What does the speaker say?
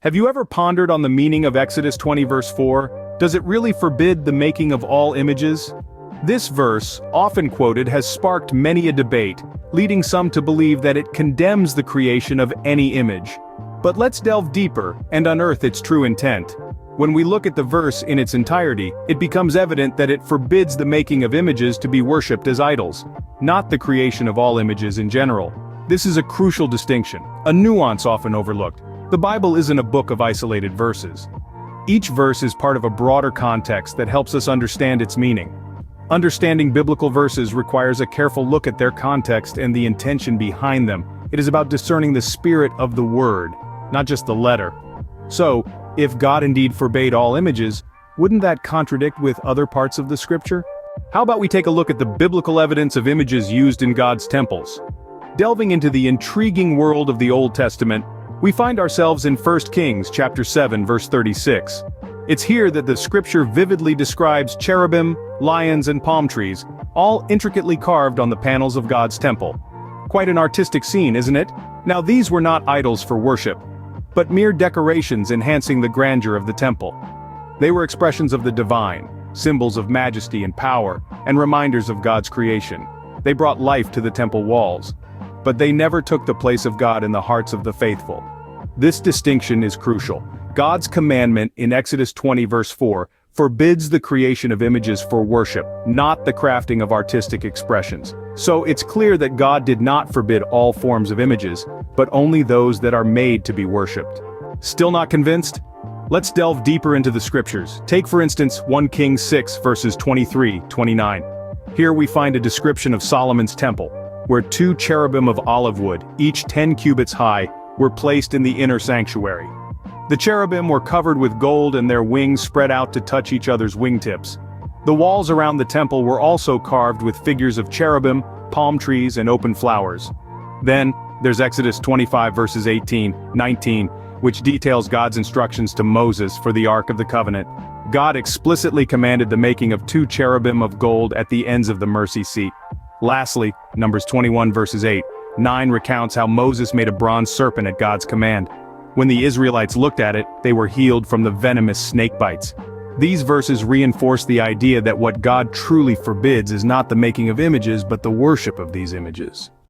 Have you ever pondered on the meaning of Exodus 20 verse 4? Does it really forbid the making of all images? This verse, often quoted, has sparked many a debate, leading some to believe that it condemns the creation of any image. But let's delve deeper and unearth its true intent. When we look at the verse in its entirety, it becomes evident that it forbids the making of images to be worshipped as idols, not the creation of all images in general. This is a crucial distinction, a nuance often overlooked. The Bible isn't a book of isolated verses. Each verse is part of a broader context that helps us understand its meaning. Understanding biblical verses requires a careful look at their context and the intention behind them. It is about discerning the spirit of the word, not just the letter. So, if God indeed forbade all images, wouldn't that contradict with other parts of the scripture? How about we take a look at the biblical evidence of images used in God's temples? Delving into the intriguing world of the Old Testament, we find ourselves in 1 Kings chapter 7 verse 36. It's here that the scripture vividly describes cherubim, lions and palm trees, all intricately carved on the panels of God's temple. Quite an artistic scene, isn't it? Now these were not idols for worship, but mere decorations enhancing the grandeur of the temple. They were expressions of the divine, symbols of majesty and power, and reminders of God's creation. They brought life to the temple walls. But they never took the place of God in the hearts of the faithful. This distinction is crucial. God's commandment in Exodus 20 verse 4 forbids the creation of images for worship, not the crafting of artistic expressions. So it's clear that God did not forbid all forms of images, but only those that are made to be worshipped. Still not convinced? Let's delve deeper into the scriptures. Take for instance 1 Kings 6 verses 23-29. Here we find a description of Solomon's temple, where 2 cherubim of olive wood, each 10 cubits high, were placed in the inner sanctuary. The cherubim were covered with gold and their wings spread out to touch each other's wingtips. The walls around the temple were also carved with figures of cherubim, palm trees and open flowers. Then, there's Exodus 25 verses 18-19, which details God's instructions to Moses for the Ark of the Covenant. God explicitly commanded the making of 2 cherubim of gold at the ends of the mercy seat. Lastly, Numbers 21 verses 8-9 recounts how Moses made a bronze serpent at God's command. When the Israelites looked at it, they were healed from the venomous snake bites. These verses reinforce the idea that what God truly forbids is not the making of images but the worship of these images.